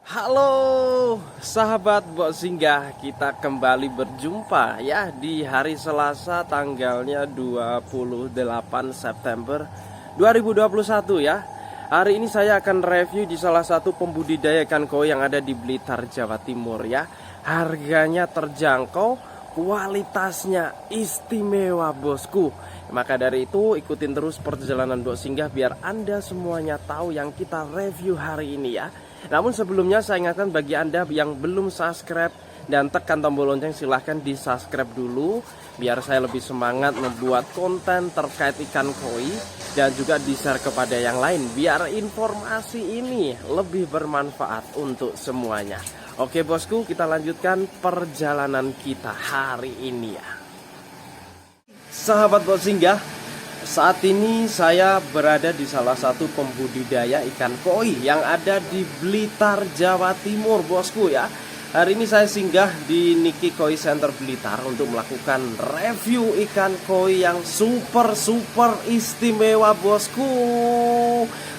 Halo sahabat Bok Singgah, kita kembali berjumpa ya di hari Selasa tanggalnya 28 September 2021 ya. Hari ini saya akan review di salah satu pembudidaya ikan koi yang ada di Blitar, Jawa Timur ya. Harganya terjangkau, kualitasnya istimewa bosku. Maka dari itu ikutin terus perjalanan Bok Singgah biar Anda semuanya tahu yang kita review hari ini ya. Namun sebelumnya saya ingatkan bagi Anda yang belum subscribe dan tekan tombol lonceng, silahkan di subscribe dulu biar saya lebih semangat membuat konten terkait ikan koi dan juga di share kepada yang lain biar informasi ini lebih bermanfaat untuk semuanya. Oke bosku, kita lanjutkan perjalanan kita hari ini ya. Sahabat Bok Singgah, saat ini saya berada di salah satu pembudidaya ikan koi yang ada di Blitar, Jawa Timur bosku ya. Hari ini saya singgah di Niki Koi Center Blitar untuk melakukan review ikan koi yang super istimewa bosku.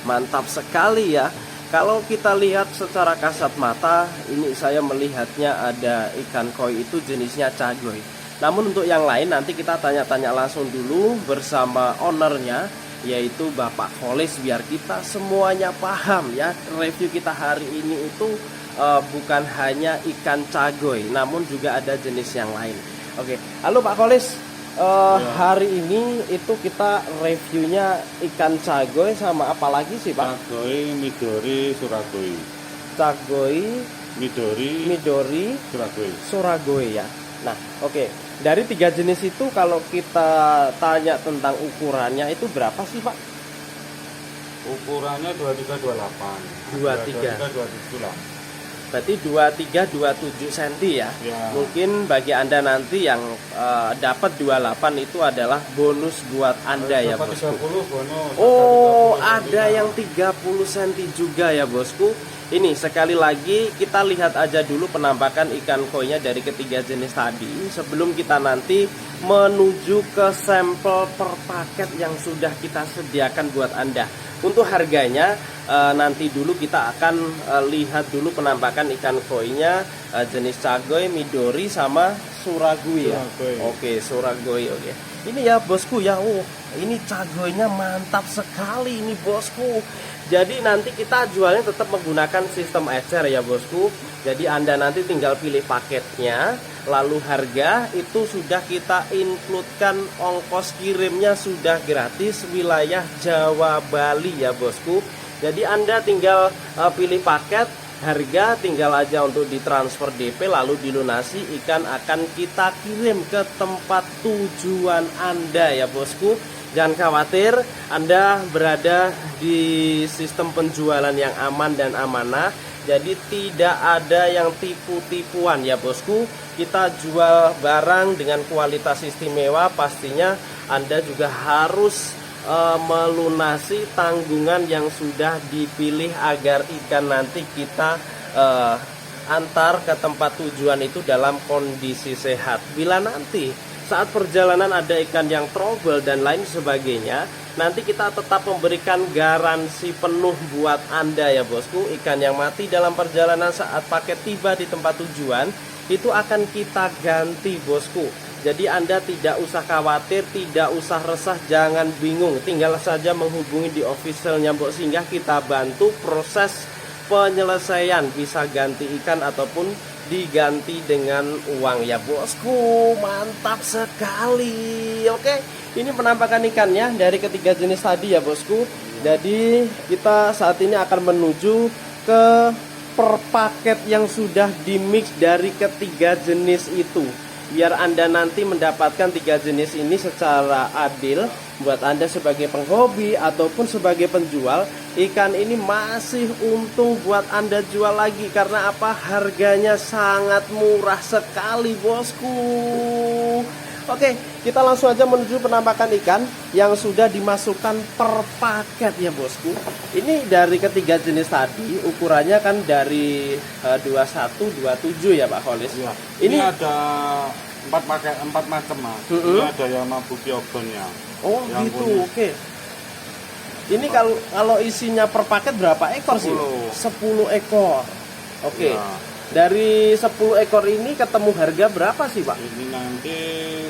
Mantap sekali ya. Kalau kita lihat secara kasat mata, ini saya melihatnya ada ikan koi itu jenisnya cagoy. Namun untuk yang lain nanti kita tanya-tanya langsung dulu bersama ownernya, yaitu Bapak Kholis, biar kita semuanya paham ya. Review kita hari ini itu bukan hanya ikan cagoy, namun juga ada jenis yang lain. Oke, halo Pak Kholis. Hari ini itu kita reviewnya ikan cagoy sama apa lagi sih Pak? Cagoy, midori, suragoi. Cagoy, midori, suragoi ya. Nah, oke. Dari tiga jenis itu kalau kita tanya tentang ukurannya itu berapa sih Pak? Ukurannya 2328. 23. 27 lah. Berarti 23-27 cm ya. Mungkin bagi Anda nanti yang dapat 28 itu adalah bonus buat Anda ya bosku. 30 bonus. Oh, ada yang 30 cm juga ya bosku. Ini sekali lagi kita lihat aja dulu penampakan ikan koinya dari ketiga jenis tadi sebelum kita nanti menuju ke sampel per paket yang sudah kita sediakan buat Anda. Untuk harganya nanti dulu kita akan lihat dulu penampakan ikan koinya jenis cagoy, midori sama suragoi ya. Oke, suragoi oke. Ini ya bosku ya. Oh, ini cagoynya mantap sekali ini bosku. Jadi nanti kita jualnya tetap menggunakan sistem ecer ya bosku. Jadi Anda nanti tinggal pilih paketnya, lalu harga itu sudah kita includekan, ongkos kirimnya sudah gratis wilayah Jawa Bali ya bosku. Jadi Anda tinggal pilih paket, harga tinggal aja untuk ditransfer DP lalu dilunasi, ikan akan kita kirim ke tempat tujuan Anda ya bosku. Jangan khawatir, Anda berada di sistem penjualan yang aman dan amanah. Jadi tidak ada yang tipu-tipuan ya bosku. Kita jual barang dengan kualitas istimewa. Pastinya Anda juga harus melunasi tanggungan yang sudah dipilih agar ikan nanti kita antar ke tempat tujuan itu dalam kondisi sehat. Bila nanti saat perjalanan ada ikan yang trouble dan lain sebagainya, nanti kita tetap memberikan garansi penuh buat Anda ya bosku. Ikan yang mati dalam perjalanan saat paket tiba di tempat tujuan itu akan kita ganti bosku. Jadi Anda tidak usah khawatir, tidak usah resah, jangan bingung. Tinggal saja menghubungi di officialnya Bok Singgah, kita bantu proses penyelesaian, bisa ganti ikan ataupun diganti dengan uang ya bosku. Mantap sekali. Oke, ini penampakan ikannya dari ketiga jenis tadi ya bosku. Jadi kita saat ini akan menuju ke per paket yang sudah dimix dari ketiga jenis itu, biar Anda nanti mendapatkan tiga jenis ini secara adil. Buat Anda sebagai penghobi ataupun sebagai penjual, ikan ini masih untung buat Anda jual lagi. Karena apa? Harganya sangat murah sekali bosku. Oke, kita langsung aja menuju penampakan ikan yang sudah dimasukkan per paket ya bosku. Ini dari ketiga jenis tadi, ukurannya kan dari 21, 27 ya Pak Kholis. Ya. Ini ada 4 macam mas. Ini ada yang mabuki ogonnya. Oh yang gitu, kuning. oke. Ini kalau isinya per paket berapa ekor sih? 10 ekor. Oke. Ya. Dari 10 ekor ini ketemu harga berapa sih, Pak? Ini nanti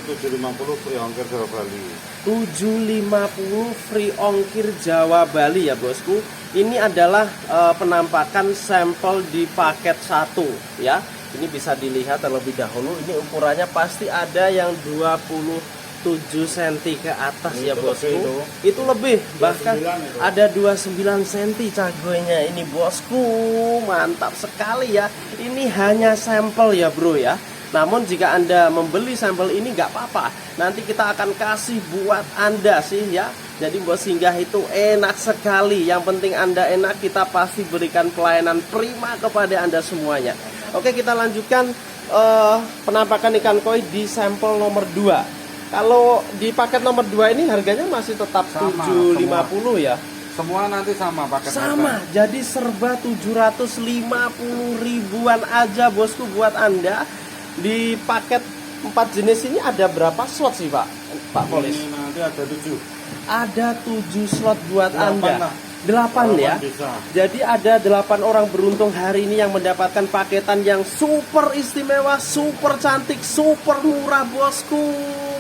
750 free ongkir Jawa Bali. 750 free ongkir Jawa Bali ya, Bosku. Ini adalah penampakan sampel di paket 1 ya. Ini bisa dilihat terlebih dahulu. Ini ukurannya pasti ada yang 27 cm ke atas ya, Bosku. Itu lebih, bahkan ada 29 cm cagoynya ini, Bosku. Mantap sekali ya. Ini hanya sampel ya, Bro ya. Namun jika Anda membeli sampel ini nggak apa-apa, nanti kita akan kasih buat Anda sih ya. Jadi Bos Singgah itu enak sekali. Yang penting Anda enak, kita pasti berikan pelayanan prima kepada Anda semuanya. Oke, kita lanjutkan penampakan ikan koi di sampel nomor 2. Kalau di paket nomor 2 ini harganya masih tetap Sama, 750 ya. Semua nanti sama paket. Sama, jadi serba 750 ribuan aja, Bosku, buat Anda. Di paket 4 jenis ini ada berapa slot sih, Pak Polis? Ini nanti ada 7. Ada 7 slot buat 8 Anda. lah. 8 ya. Bisa. Jadi ada 8 orang beruntung hari ini yang mendapatkan paketan yang super istimewa, super cantik, super murah, Bosku.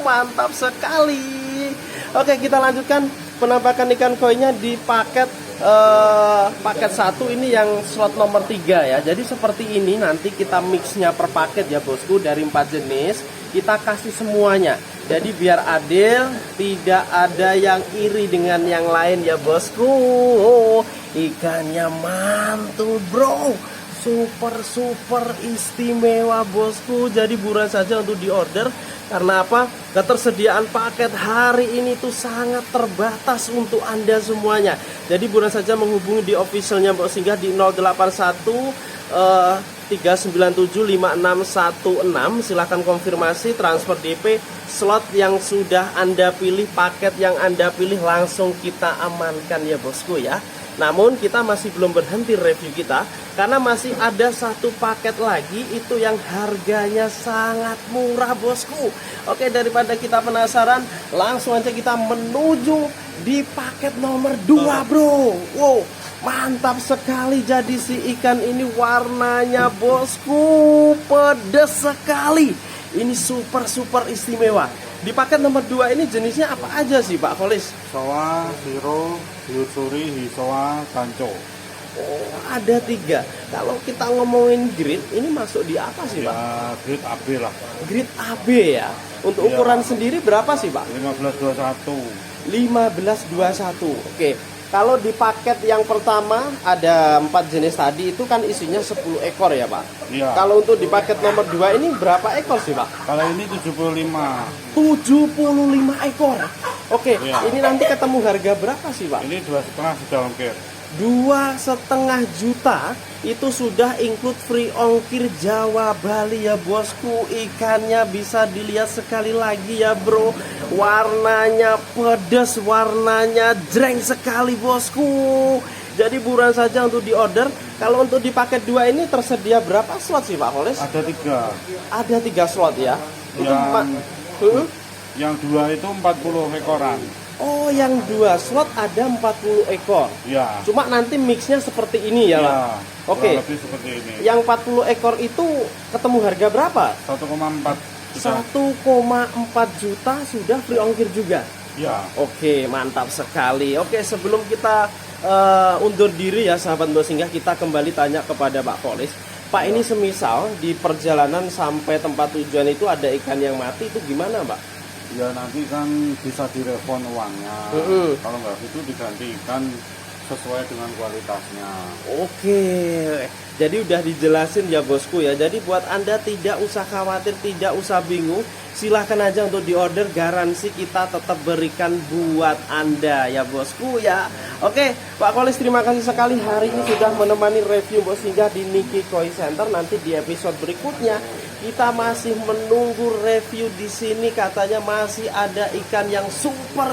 Mantap sekali. Oke, kita lanjutkan penampakan ikan koinya di paket 1 ini yang slot nomor 3 ya. Jadi seperti ini nanti kita mixnya per paket ya, Bosku, dari 4 jenis kita kasih semuanya. Jadi biar adil, tidak ada yang iri dengan yang lain ya, Bosku. Ikannya mantul, Bro. Super istimewa, Bosku. Jadi buruan saja untuk diorder. Karena apa? Ketersediaan paket hari ini tuh sangat terbatas untuk Anda semuanya. Jadi buruan saja menghubungi di officialnya Mbok Singgah di 081 397 5616. Silahkan konfirmasi transfer DP slot yang sudah Anda pilih, paket yang Anda pilih langsung kita amankan ya, Bosku ya. Namun kita masih belum berhenti review kita, karena masih ada 1 paket lagi itu yang harganya sangat murah, Bosku. Oke, daripada kita penasaran, langsung aja kita menuju di paket nomor 2, Bro. Wow, mantap sekali. Jadi si ikan ini warnanya, Bosku, pedas sekali. Ini super istimewa. Di paket nomor 2 ini jenisnya apa aja sih, Pak Kolis? Soa, siro, hiusuri, hisoa, kanco. Oh, ada 3. Kalau kita ngomongin grade, ini masuk di apa sih, Pak? Ya, grade AB lah. Grade AB ya. Untuk Ya. ukuran sendiri berapa sih, Pak? 1521. 1521. Oke. Kalau di paket yang pertama ada 4 jenis tadi, itu kan isinya 10 ekor ya, Pak? Iya. Kalau untuk di paket nomor 2 ini berapa ekor sih, Pak? Kalau ini 75. 75 ekor. Oke, Iya. ini nanti ketemu harga berapa sih, Pak? Ini 2,5 sudah ongkir. 2,5 juta itu sudah include free ongkir Jawa Bali ya, Bosku. Ikannya bisa dilihat sekali lagi ya, Bro. Warnanya pedas, warnanya jreng sekali, Bosku. Jadi buruan saja untuk diorder. Kalau untuk di paket 2 ini tersedia berapa slot sih, Pak Koles? Ada 3. Ada 3 slot ya. Itu Yang 2 itu 40 ekoran. Oh, yang 2 slot ada 40 ekor. Ya. Cuma nanti mixnya seperti ini ya, Pak. Oke. Kurang lebih seperti ini. Yang 40 ekor itu ketemu harga berapa? 1,4 juta. 1,4 juta sudah free ongkir juga. Ya. Oke, mantap sekali. Oke, sebelum kita undur diri ya, sahabat Mbok Singgah, kita kembali tanya kepada Pak Polis. Pak, ini semisal di perjalanan sampai tempat tujuan itu ada ikan yang mati, itu gimana, Pak? Ya nanti kan bisa direfund uangnya. Kalau nggak itu digantikan sesuai dengan kualitasnya. Oke, jadi udah dijelasin ya, Bosku ya. Jadi buat Anda tidak usah khawatir, tidak usah bingung. Silahkan aja untuk diorder, garansi kita tetap berikan buat Anda ya, Bosku ya. Oke, Pak Kolis, terima kasih sekali hari ini sudah menemani review Mbok Singgah di Niki Koi Center. Nanti di episode berikutnya kita masih menunggu review di sini. Katanya masih ada ikan yang super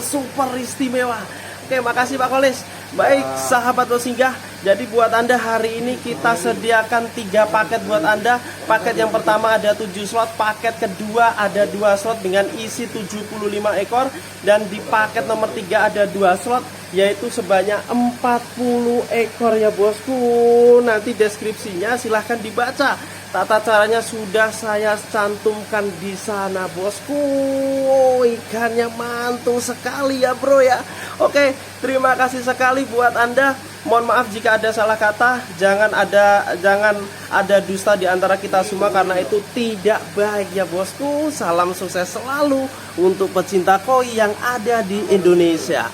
istimewa. Oke, makasih Pak Kolis. Baik, sahabat Mbok Singgah, Jadi buat Anda hari ini kita sediakan 3 paket buat Anda. Paket yang pertama ada 7 slot, paket kedua ada 2 slot dengan isi 75 ekor, dan di paket nomor 3 ada 2 slot yaitu sebanyak 40 ekor ya bosku. Nanti deskripsinya silahkan dibaca. Tata caranya sudah saya cantumkan di sana bosku. Ikannya mantul sekali ya bro ya. Oke, terima kasih sekali buat Anda. Mohon maaf jika ada salah kata. Jangan ada dusta di antara kita semua, karena itu tidak baik ya bosku. Salam sukses selalu untuk pecinta koi yang ada di Indonesia.